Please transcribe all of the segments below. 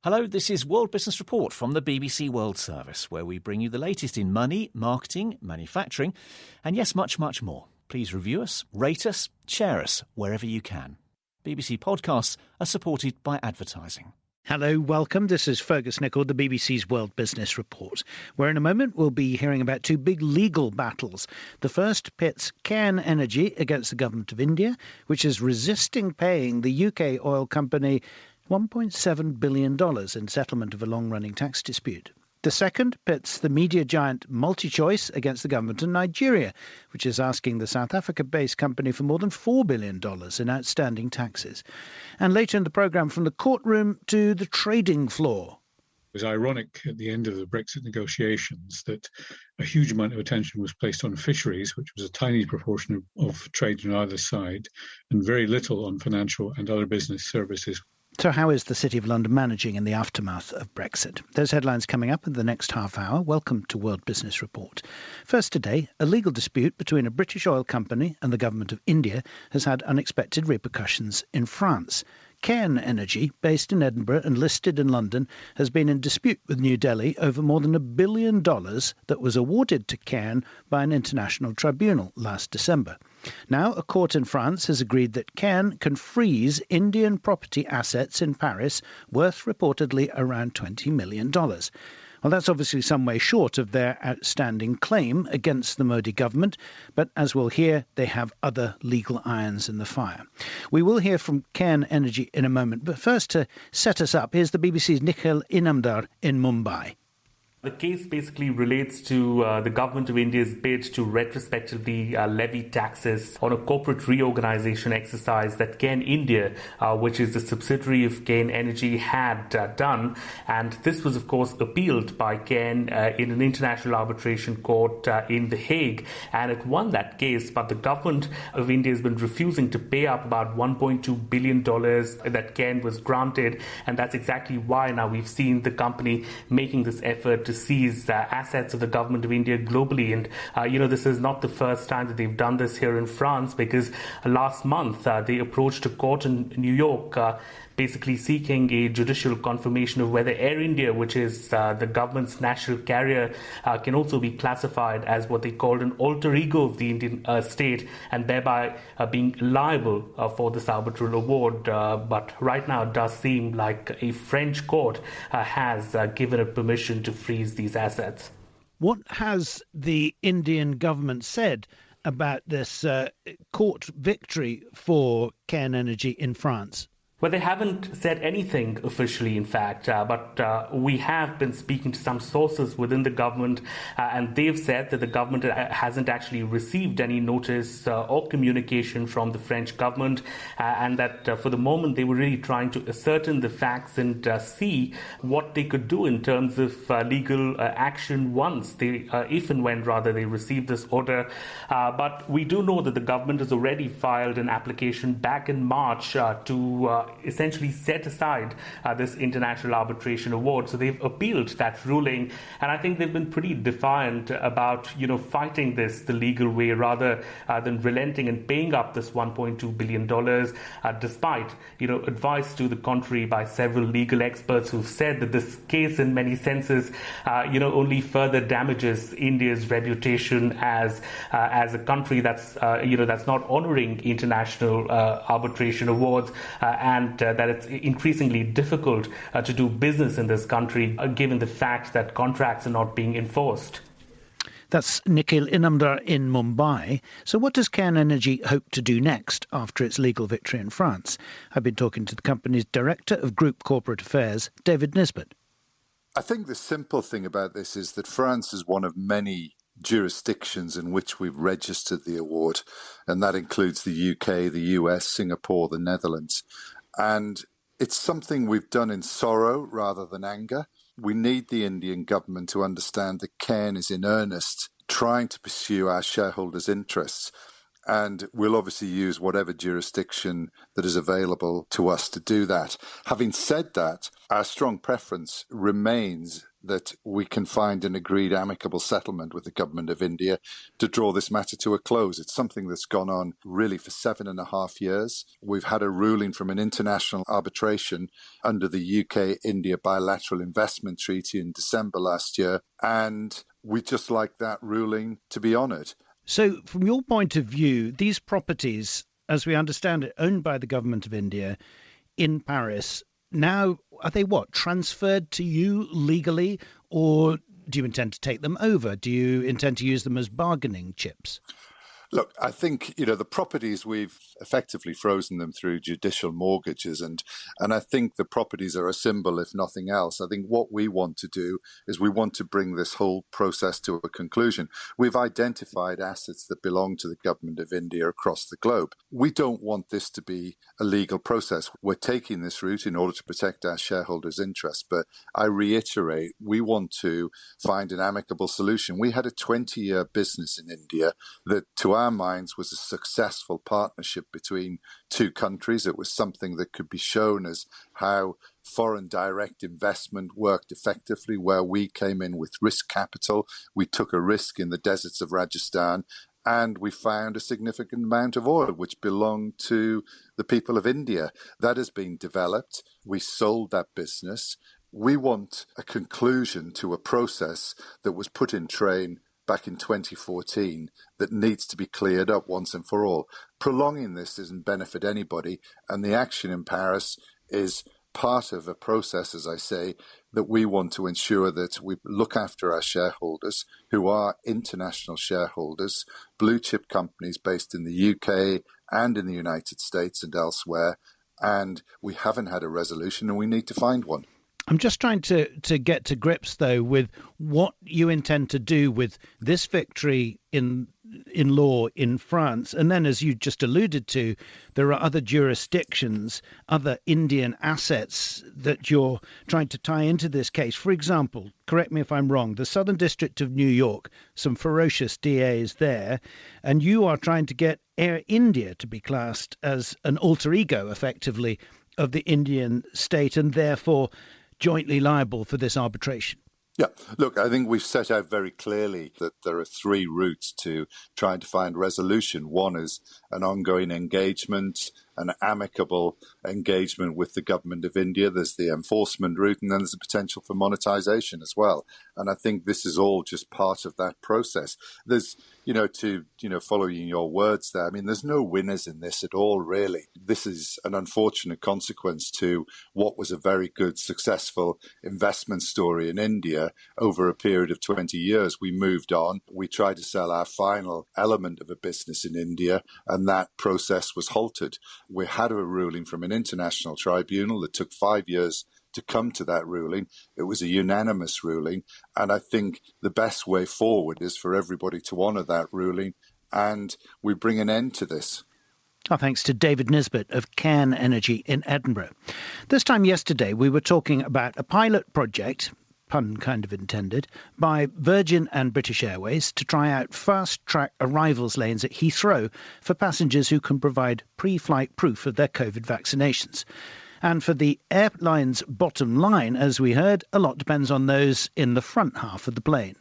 Hello, this is World Business Report from the BBC World Service, where we bring you the latest in money, marketing, manufacturing, and yes, much, much more. Please review us, rate us, share us wherever you can. BBC podcasts are supported by advertising. Hello, welcome. This is Fergus Nichol, the BBC's World Business Report, where in a moment we'll be hearing about two big legal battles. The first pits Cairn Energy against the government of India, which is resisting paying the UK oil company $1.7 billion in settlement of a long-running tax dispute. The second pits the media giant MultiChoice against the government of Nigeria, which is asking the South Africa-based company for more than $4 billion in outstanding taxes. And later in the programme, from the courtroom to the trading floor. It was ironic at the end of the Brexit negotiations that a huge amount of attention was placed on fisheries, which was a tiny proportion of trade on either side, and very little on financial and other business services. So how is the City of London managing in the aftermath of Brexit? Those headlines coming up in the next half hour. Welcome to World Business Report. First today, a legal dispute between a British oil company and the government of India has had unexpected repercussions in France. Cairn Energy, based in Edinburgh and listed in London, has been in dispute with New Delhi over more than $1 billion that was awarded to Cairn by an international tribunal last December. Now, a court in France has agreed that Cairn can freeze Indian property assets in Paris worth reportedly around $20 million. Well, that's obviously some way short of their outstanding claim against the Modi government, but as we'll hear, they have other legal irons in the fire. We will hear from Cairn Energy in a moment, but first to set us up, here's the BBC's Nikhil Inamdar in Mumbai. The case basically relates to the government of India's bid to retrospectively levy taxes on a corporate reorganization exercise that Cairn India, which is the subsidiary of Cairn Energy, had done. And this was, of course, appealed by Cairn in an international arbitration court in The Hague. And it won that case, but the government of India has been refusing to pay up about $1.2 billion that Cairn was granted. And that's exactly why now we've seen the company making this effort to seize assets of the government of India globally. And, this is not the first time that they've done this here in France, because last month they approached a court in New York basically seeking a judicial confirmation of whether Air India, which is the government's national carrier, can also be classified as what they called an alter ego of the Indian state, and thereby being liable for this arbitral award. But right now it does seem like a French court has given it permission to freeze these assets. What has the Indian government said about this court victory for Cairn Energy in France? Well, they haven't said anything officially, in fact, but we have been speaking to some sources within the government, and they've said that the government hasn't actually received any notice or communication from the French government, and that for the moment they were really trying to ascertain the facts and see what they could do in terms of legal action once they, if and when rather, they receive this order. But we do know that the government has already filed an application back in March to essentially set aside this international arbitration award. So they've appealed that ruling, and I think they've been pretty defiant about fighting this the legal way rather than relenting and paying up this $1.2 billion, despite advice to the contrary by several legal experts who've said that this case in many senses only further damages India's reputation as a country that's that's not honoring international arbitration awards, and that it's increasingly difficult to do business in this country, given the fact that contracts are not being enforced. That's Nikhil Inamdar in Mumbai. So what does Cairn Energy hope to do next after its legal victory in France? I've been talking to the company's Director of Group Corporate Affairs, David Nisbet. I think the simple thing about this is that France is one of many jurisdictions in which we've registered the award, and that includes the UK, the US, Singapore, the Netherlands. And it's something we've done in sorrow rather than anger. We need the Indian government to understand that Cairn is in earnest trying to pursue our shareholders' interests. And we'll obviously use whatever jurisdiction that is available to us to do that. Having said that, our strong preference remains that we can find an agreed amicable settlement with the government of India to draw this matter to a close. It's something that's gone on really for 7.5 years. We've had a ruling from an international arbitration under the UK-India bilateral investment treaty in December last year, and we'd just like that ruling to be honoured. So from your point of view, these properties, as we understand it, owned by the government of India in Paris, now, are they transferred to you legally, or do you intend to take them over? Do you intend to use them as bargaining chips? Look, I think, the properties, we've effectively frozen them through judicial mortgages, and I think the properties are a symbol, if nothing else. I think what we want to do is we want to bring this whole process to a conclusion. We've identified assets that belong to the government of India across the globe. We don't want this to be a legal process. We're taking this route in order to protect our shareholders' interests, but I reiterate, we want to find an amicable solution. We had a 20-year business in India that, to our minds, was a successful partnership between two countries. It was something that could be shown as how foreign direct investment worked effectively, where we came in with risk capital. We took a risk in the deserts of Rajasthan, and we found a significant amount of oil which belonged to the people of India. That has been developed. We sold that business. We want a conclusion to a process that was put in train back in 2014 that needs to be cleared up once and for all. Prolonging this doesn't benefit anybody, and the action in Paris is part of a process, as I say, that we want to ensure that we look after our shareholders, who are international shareholders, blue chip companies based in the UK and in the United States and elsewhere, and we haven't had a resolution, and we need to find one. I'm just trying to get to grips, though, with what you intend to do with this victory in law in France. And then, as you just alluded to, there are other jurisdictions, other Indian assets that you're trying to tie into this case. For example, correct me if I'm wrong, the Southern District of New York, some ferocious DAs there, and you are trying to get Air India to be classed as an alter ego, effectively, of the Indian state, and therefore jointly liable for this arbitration. Yeah, look, I think we've set out very clearly that there are three routes to trying to find resolution. One is an ongoing engagement, an amicable engagement with the government of India. There's the enforcement route, and then there's the potential for monetization as well. And I think this is all just part of that process. There's, following your words there, I mean, there's no winners in this at all, really. This is an unfortunate consequence to what was a very good, successful investment story in India over a period of 20 years. We moved on. We tried to sell our final element of a business in India, and that process was halted. We had a ruling from an international tribunal that took 5 years to come to that ruling. It was a unanimous ruling, and I think the best way forward is for everybody to honour that ruling, and we bring an end to this. Our thanks to David Nisbet of Cairn Energy in Edinburgh. This time yesterday, we were talking about a pilot project, pun kind of intended, by Virgin and British Airways to try out fast-track arrivals lanes at Heathrow for passengers who can provide pre-flight proof of their COVID vaccinations. And for the airline's bottom line, as we heard, a lot depends on those in the front half of the plane.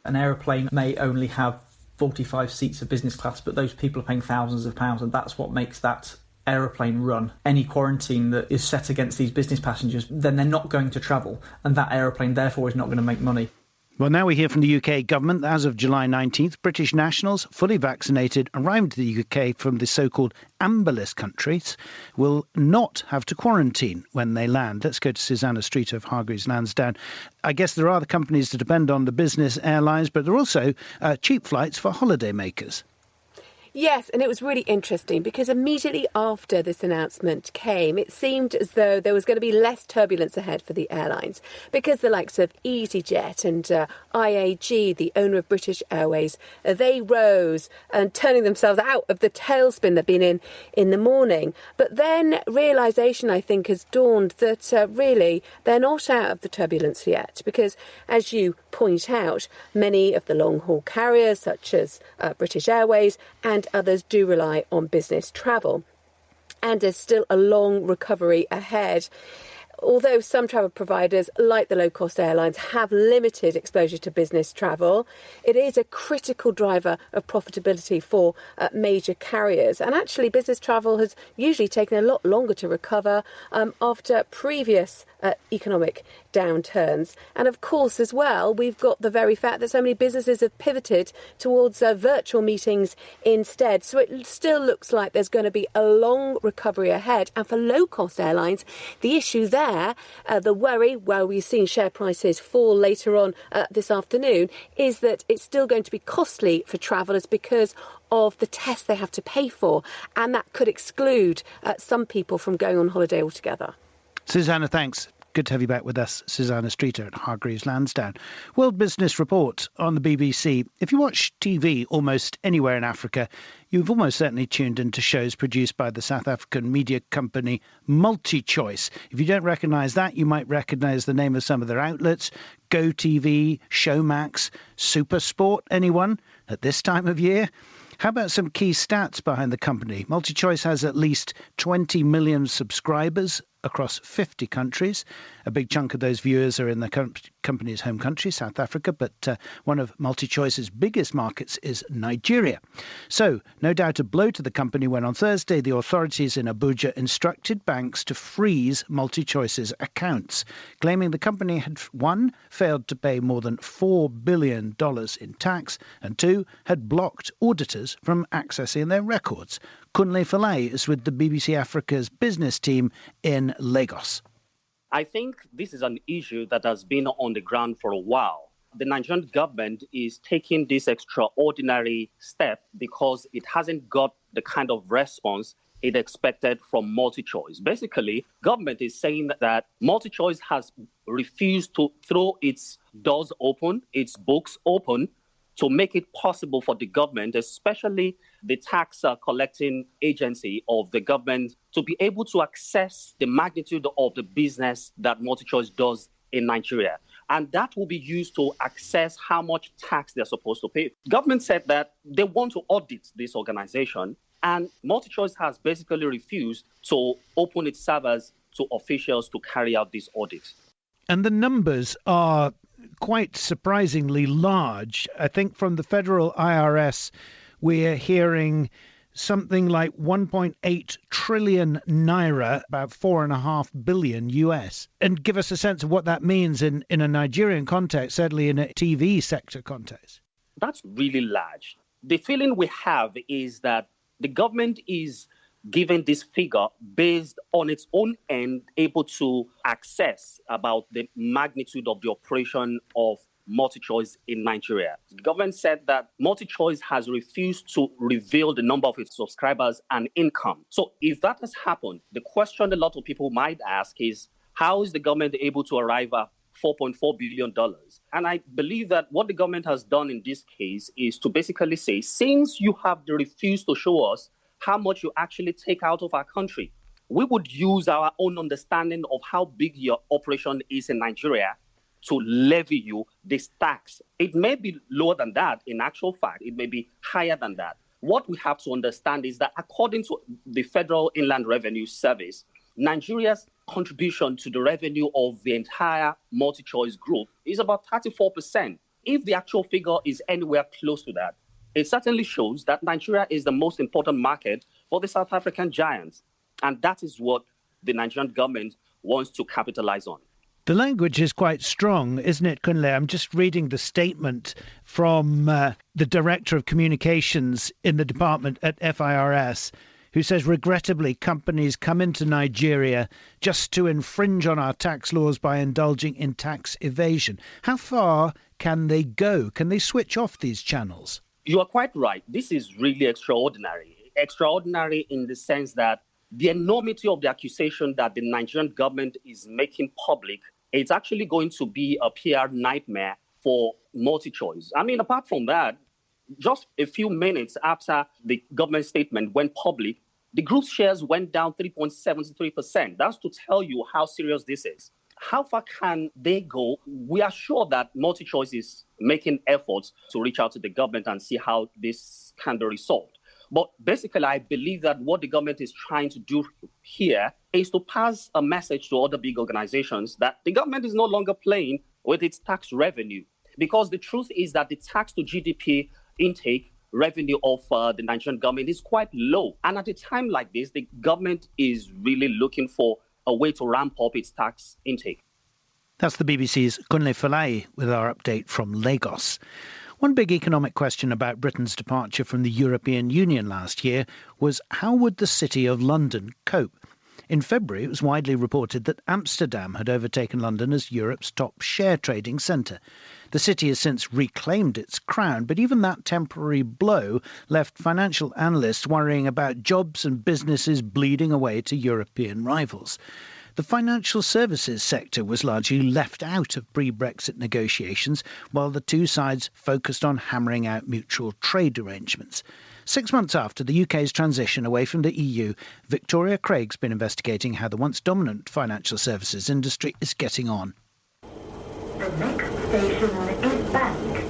An aeroplane may only have 45 seats of business class, but those people are paying thousands of pounds, and that's what makes that aeroplane run. Any quarantine that is set against these business passengers, then they're not going to travel, and that aeroplane therefore is not going to make money. Well, now we hear from the UK government that as of July 19th, British nationals fully vaccinated arriving to the UK from the so-called amber list countries will not have to quarantine when they land. Let's go to Susanna Street of Hargreaves Lansdowne. I guess there are the companies that depend on the business airlines, but there are also cheap flights for holiday makers. Yes, and it was really interesting because immediately after this announcement came, it seemed as though there was going to be less turbulence ahead for the airlines because the likes of EasyJet and IAG, the owner of British Airways, they rose and turning themselves out of the tailspin they've been in the morning. But then realisation, I think, has dawned that really they're not out of the turbulence yet because, as you point out, many of the long-haul carriers such as British Airways and others do rely on business travel. And there's still a long recovery ahead. although some travel providers, like the low-cost airlines, have limited exposure to business travel, it is a critical driver of profitability for major carriers. And actually, business travel has usually taken a lot longer to recover after previous economic downturns. And of course, as well, we've got the very fact that so many businesses have pivoted towards virtual meetings instead. So it still looks like there's going to be a long recovery ahead. And for low-cost airlines, the issue there, the worry, where we've seen share prices fall later on this afternoon, is that it's still going to be costly for travellers because of the tests they have to pay for. And that could exclude some people from going on holiday altogether. Susanna, thanks. Good to have you back with us, Susanna Streeter at Hargreaves Lansdown. World Business Report on the BBC. If you watch TV almost anywhere in Africa, you've almost certainly tuned into shows produced by the South African media company MultiChoice. If you don't recognise that, you might recognise the name of some of their outlets: GoTV, Showmax, SuperSport. Anyone at this time of year? How about some key stats behind the company? MultiChoice has at least 20 million subscribers across 50 countries. A big chunk of those viewers are in the company's home country, South Africa, but one of MultiChoice's biggest markets is Nigeria. So, no doubt a blow to the company when on Thursday the authorities in Abuja instructed banks to freeze MultiChoice's accounts, claiming the company had, one, failed to pay more than $4 billion in tax, and two, had blocked auditors from accessing their records. Kunle Falai is with the BBC Africa's business team in Lagos. I think this is an issue that has been on the ground for a while. The Nigerian government is taking this extraordinary step because it hasn't got the kind of response it expected from MultiChoice. Basically, government is saying that MultiChoice has refused to throw its doors open, its books open, to make it possible for the government, especially the tax collecting agency of the government, to be able to access the magnitude of the business that MultiChoice does in Nigeria. And that will be used to access how much tax they're supposed to pay. Government said that they want to audit this organization, and MultiChoice has basically refused to open its servers to officials to carry out this audit. And the numbers are quite surprisingly large. I think from the federal IRS, we're hearing something like 1.8 trillion naira, about 4.5 billion US. And give us a sense of what that means in a Nigerian context, certainly in a TV sector context. That's really large. The feeling we have is that the government is given this figure based on its own end, able to access about the magnitude of the operation of MultiChoice in Nigeria. The government said that MultiChoice has refused to reveal the number of its subscribers and income. So if that has happened, the question a lot of people might ask is, how is the government able to arrive at $4.4 billion? And I believe that what the government has done in this case is to basically say, since you have refused to show us how much you actually take out of our country, we would use our own understanding of how big your operation is in Nigeria to levy you this tax. It may be lower than that. In actual fact, it may be higher than that. What we have to understand is that according to the Federal Inland Revenue Service, Nigeria's contribution to the revenue of the entire MultiChoice group is about 34%. If the actual figure is anywhere close to that, it certainly shows that Nigeria is the most important market for the South African giants. And that is what the Nigerian government wants to capitalize on. The language is quite strong, isn't it, Kunle? I'm just reading the statement from the Director of Communications in the department at FIRS, who says, regrettably, companies come into Nigeria just to infringe on our tax laws by indulging in tax evasion. How far can they go? Can they switch off these channels? You are quite right. This is really extraordinary. Extraordinary in the sense that the enormity of the accusation that the Nigerian government is making public, it's actually going to be a PR nightmare for MultiChoice. I mean, apart from that, just a few minutes after the government statement went public, the group's shares went down 3.73%. That's to tell you how serious this is. How far can they go? We are sure that MultiChoice is making efforts to reach out to the government and see how this can be resolved. But basically, I believe that what the government is trying to do here is to pass a message to other big organizations that the government is no longer playing with its tax revenue. Because the truth is that the tax to GDP intake revenue of the Nigerian government is quite low. And at a time like this, the government is really looking for a way to ramp up its tax intake. That's the BBC's Kunle Falai with our update from Lagos. One big economic question about Britain's departure from the European Union last year was how would the City of London cope? In February, it was widely reported that Amsterdam had overtaken London as Europe's top share trading centre. The city has since reclaimed its crown, but even that temporary blow left financial analysts worrying about jobs and businesses bleeding away to European rivals. The financial services sector was largely left out of pre-Brexit negotiations, while the two sides focused on hammering out mutual trade arrangements. 6 months after the UK's transition away from the EU, Victoria Craig's been investigating how the once dominant financial services industry is getting on. The next station is Bank.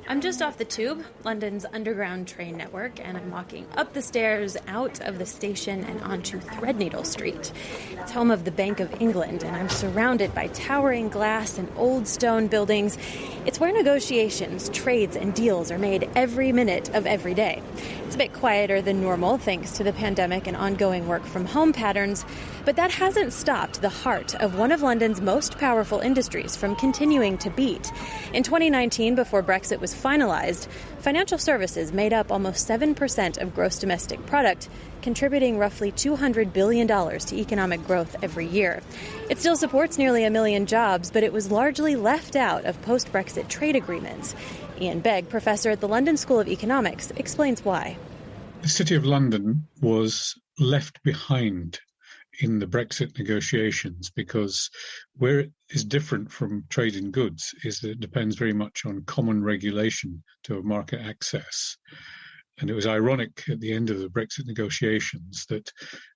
I'm just off the Tube, London's underground train network, and I'm walking up the stairs, out of the station, and onto Threadneedle Street. It's home of the Bank of England, and I'm surrounded by towering glass and old stone buildings. It's where negotiations, trades, and deals are made every minute of every day. It's a bit quieter than normal, thanks to the pandemic and ongoing work-from-home patterns, but that hasn't stopped the heart of one of London's most powerful industries from continuing to beat. In 2019, before Brexit was finalized, financial services made up almost 7% of gross domestic product, contributing roughly $200 billion to economic growth every year. It still supports nearly 1 million jobs, but it was largely left out of post-Brexit trade agreements. Ian Begg, professor at the London School of Economics, explains why. The City of London was left behind in the Brexit negotiations because where it is different from trade in goods is that it depends very much on common regulation to have market access. And it was ironic at the end of the Brexit negotiations that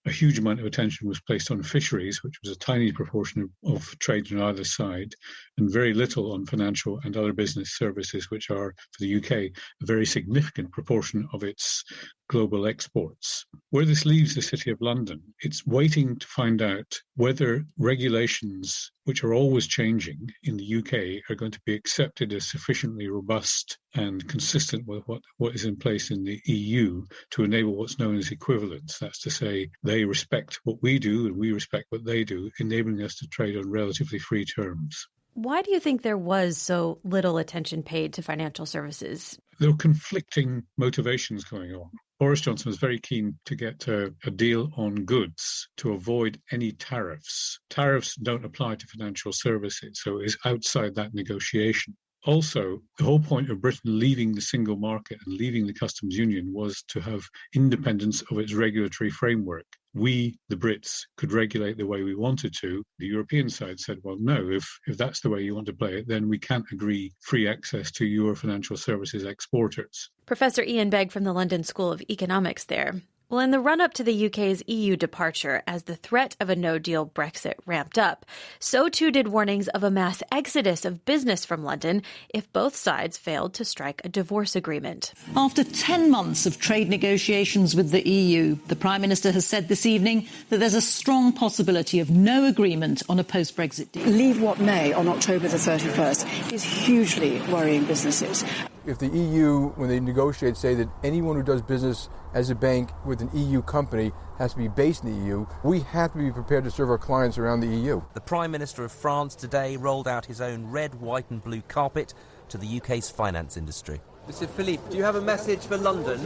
a huge amount of attention was placed on fisheries, which was a tiny proportion of trade on either side, and very little on financial and other business services, which are, for the UK, a very significant proportion of its global exports. Where this leaves the City of London, it's waiting to find out whether regulations, which are always changing in the UK, are going to be accepted as sufficiently robust and consistent with what is in place in the EU to enable what's known as equivalence. That's to say, they respect what we do and we respect what they do, enabling us to trade on relatively free terms. Why do you think there was so little attention paid to financial services? There were conflicting motivations going on. Boris Johnson was very keen to get a deal on goods to avoid any tariffs. Tariffs don't apply to financial services, so it is outside that negotiation. Also, the whole point of Britain leaving the single market and leaving the customs union was to have independence of its regulatory framework. We, the Brits, could regulate the way we wanted to. The European side said, well, no, if that's the way you want to play it, then we can't agree free access to your financial services exporters. Professor Ian Begg from the London School of Economics there. Well, in the run-up to the UK's EU departure, as the threat of a no-deal Brexit ramped up, so too did warnings of a mass exodus of business from London if both sides failed to strike a divorce agreement. After 10 months of trade negotiations with the EU, the Prime Minister has said this evening that there's a strong possibility of no agreement on a post-Brexit deal. Leave what may on October the 31st is hugely worrying businesses. If the EU, when they negotiate, say that anyone who does business as a bank with an EU company has to be based in the EU, we have to be prepared to serve our clients around the EU. The Prime Minister of France today rolled out his own red, white and blue carpet to the UK's finance industry. Mr. Philippe, do you have a message for London?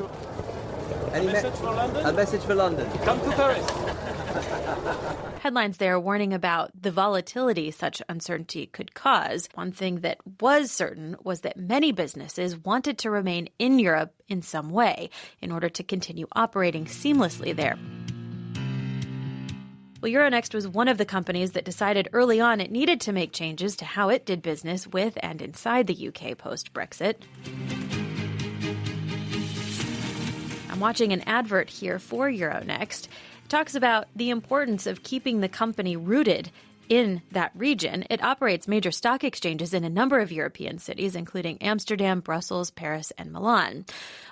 Any message for London? A message for London. Come to Paris. Headlines there warning about the volatility such uncertainty could cause. One thing that was certain was that many businesses wanted to remain in Europe in some way in order to continue operating seamlessly there. Well, Euronext was one of the companies that decided early on it needed to make changes to how it did business with and inside the UK post-Brexit. I'm watching an advert here for Euronext. It talks about the importance of keeping the company rooted in that region. It operates major stock exchanges in a number of European cities, including Amsterdam, Brussels, Paris, and Milan.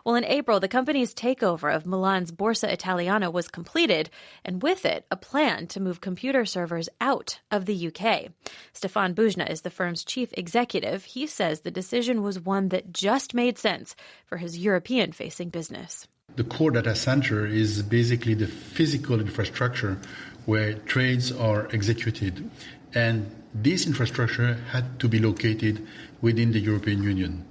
Well, in April, the company's takeover of Milan's Borsa Italiana was completed, and with it, a plan to move computer servers out of the UK. Stefan Bujna is the firm's chief executive. He says the decision was one that just made sense for his European-facing business. The core data center is basically the physical infrastructure where trades are executed. And this infrastructure had to be located within the European Union.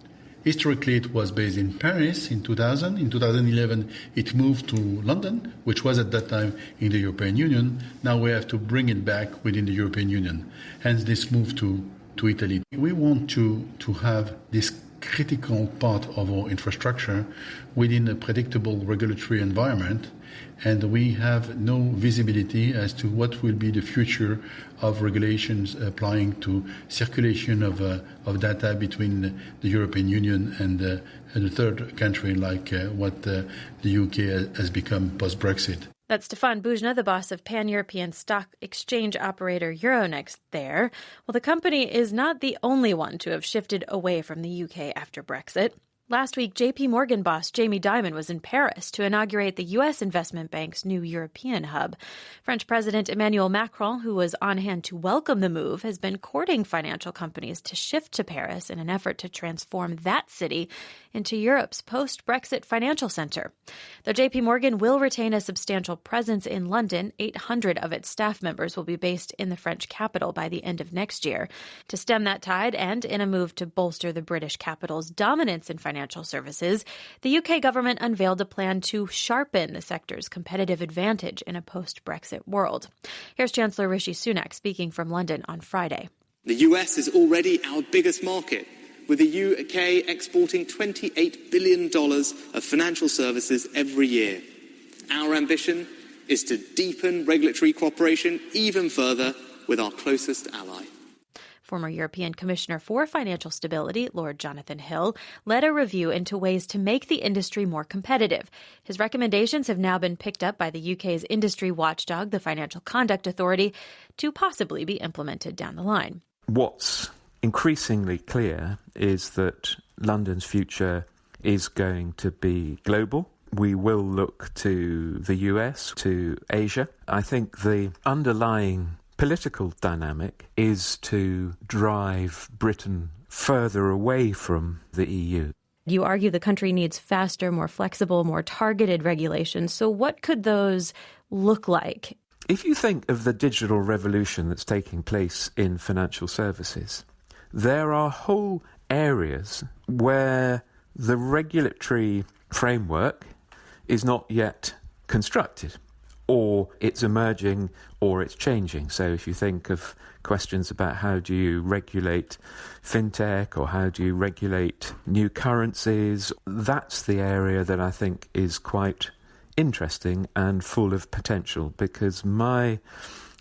Historically, it was based in Paris in 2000. In 2011, it moved to London, which was at that time in the European Union. Now we have to bring it back within the European Union. Hence this move to Italy. We want to have this critical part of our infrastructure within a predictable regulatory environment, and we have no visibility as to what will be the future of regulations applying to circulation of data between the European Union and a third country like what the UK has become post-Brexit. That's Stefan Bujna, the boss of pan-European stock exchange operator Euronext there. Well, the company is not the only one to have shifted away from the UK after Brexit. Last week, JP Morgan boss Jamie Dimon was in Paris to inaugurate the U.S. investment bank's new European hub. French President Emmanuel Macron, who was on hand to welcome the move, has been courting financial companies to shift to Paris in an effort to transform that city into Europe's post-Brexit financial center. Though JP Morgan will retain a substantial presence in London, 800 of its staff members will be based in the French capital by the end of next year. To stem that tide and in a move to bolster the British capital's dominance in financial services, the UK government unveiled a plan to sharpen the sector's competitive advantage in a post-Brexit world. Here's Chancellor Rishi Sunak speaking from London on Friday. The US is already our biggest market, with the UK exporting $28 billion of financial services every year. Our ambition is to deepen regulatory cooperation even further with our closest ally. Former European Commissioner for Financial Stability, Lord Jonathan Hill, led a review into ways to make the industry more competitive. His recommendations have now been picked up by the UK's industry watchdog, the Financial Conduct Authority, to possibly be implemented down the line. What's increasingly clear is that London's future is going to be global. We will look to the US, to Asia. I think the underlying political dynamic is to drive Britain further away from the EU. You argue the country needs faster, more flexible, more targeted regulations. So what could those look like? If you think of the digital revolution that's taking place in financial services, there are whole areas where the regulatory framework is not yet constructed, or it's emerging, or it's changing. So if you think of questions about how do you regulate fintech, or how do you regulate new currencies, that's the area that I think is quite interesting and full of potential, because my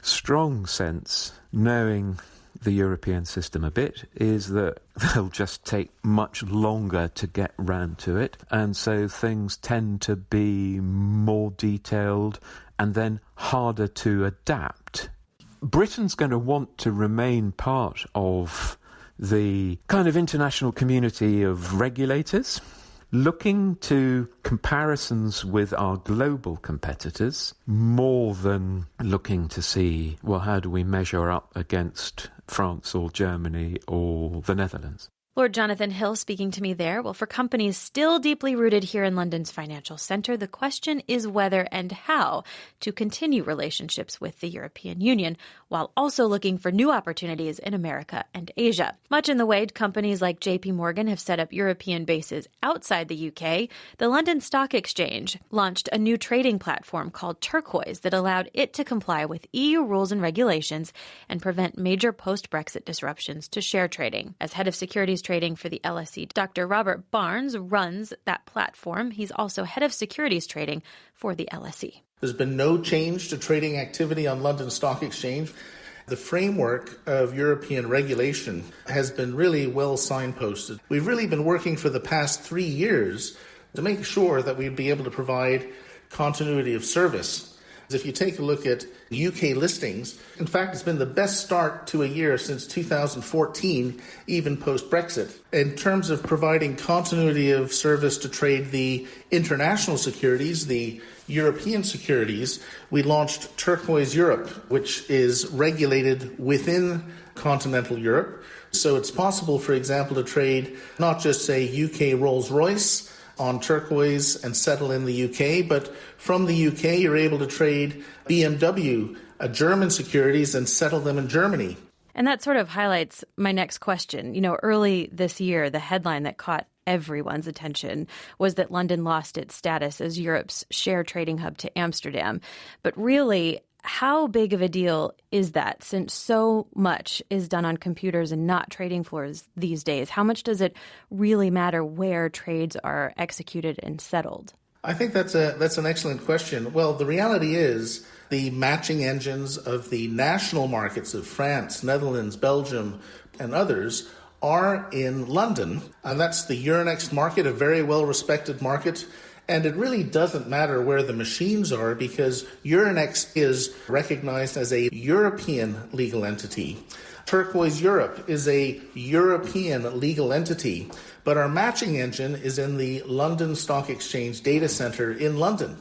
strong sense, knowing the European system a bit, is that they'll just take much longer to get round to it, and so things tend to be more detailed and then harder to adapt. Britain's going to want to remain part of the kind of international community of regulators, looking to comparisons with our global competitors more than looking to see, well, how do we measure up against France or Germany or the Netherlands? Lord Jonathan Hill speaking to me there. Well, for companies still deeply rooted here in London's financial centre, the question is whether and how to continue relationships with the European Union while also looking for new opportunities in America and Asia. Much in the way companies like JP Morgan have set up European bases outside the UK, the London Stock Exchange launched a new trading platform called Turquoise that allowed it to comply with EU rules and regulations and prevent major post-Brexit disruptions to share trading. As head of securities trading for the LSE, Dr. Robert Barnes runs that platform. He's also head of securities trading for the LSE. There's been no change to trading activity on London Stock Exchange. The framework of European regulation has been really well signposted. We've really been working for the past 3 years to make sure that we'd be able to provide continuity of service. If you take a look at UK listings, in fact, it's been the best start to a year since 2014, even post-Brexit. In terms of providing continuity of service to trade the international securities, the European securities, we launched Turquoise Europe, which is regulated within continental Europe. So it's possible, for example, to trade not just, say, UK Rolls-Royce on Turquoise and settle in the UK, but from the UK you're able to trade BMW, German securities, and settle them in Germany. And that sort of highlights my next question. You know, early this year, the headline that caught everyone's attention was that London lost its status as Europe's share trading hub to Amsterdam. But really, how big of a deal is that, since so much is done on computers and not trading floors these days? How much does it really matter where trades are executed and settled? I think that's an excellent question. Well, the reality is the matching engines of the national markets of France, Netherlands, Belgium, and others are in London, and that's the Euronext market, a very well-respected market. And it really doesn't matter where the machines are, because Euronext is recognized as a European legal entity. Turquoise Europe is a European legal entity, but our matching engine is in the London Stock Exchange data center in London.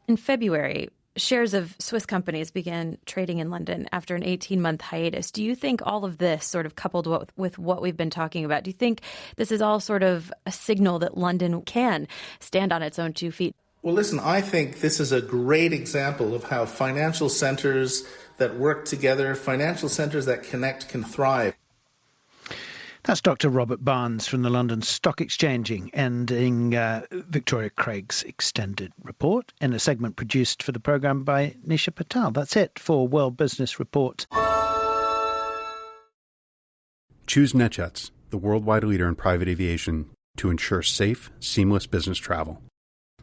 In February, shares of Swiss companies began trading in London after an 18-month hiatus. Do you think all of this, sort of coupled with what we've been talking about, do you think this is all sort of a signal that London can stand on its own 2 feet? Well, listen, I think this is a great example of how financial centers that work together, financial centers that connect, can thrive. That's Dr. Robert Barnes from the London Stock Exchanging, ending Victoria Craig's extended report in a segment produced for the programme by Nisha Patel. That's it for World Business Report. Choose NetJets, the worldwide leader in private aviation, to ensure safe, seamless business travel.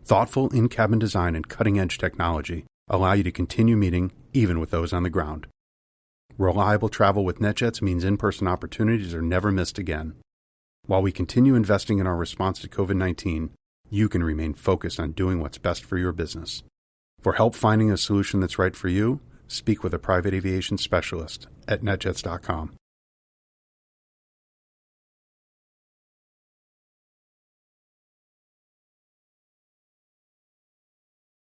Thoughtful in-cabin design and cutting-edge technology allow you to continue meeting even with those on the ground. Reliable travel with NetJets means in-person opportunities are never missed again. While we continue investing in our response to COVID-19, you can remain focused on doing what's best for your business. For help finding a solution that's right for you, speak with a private aviation specialist at netjets.com.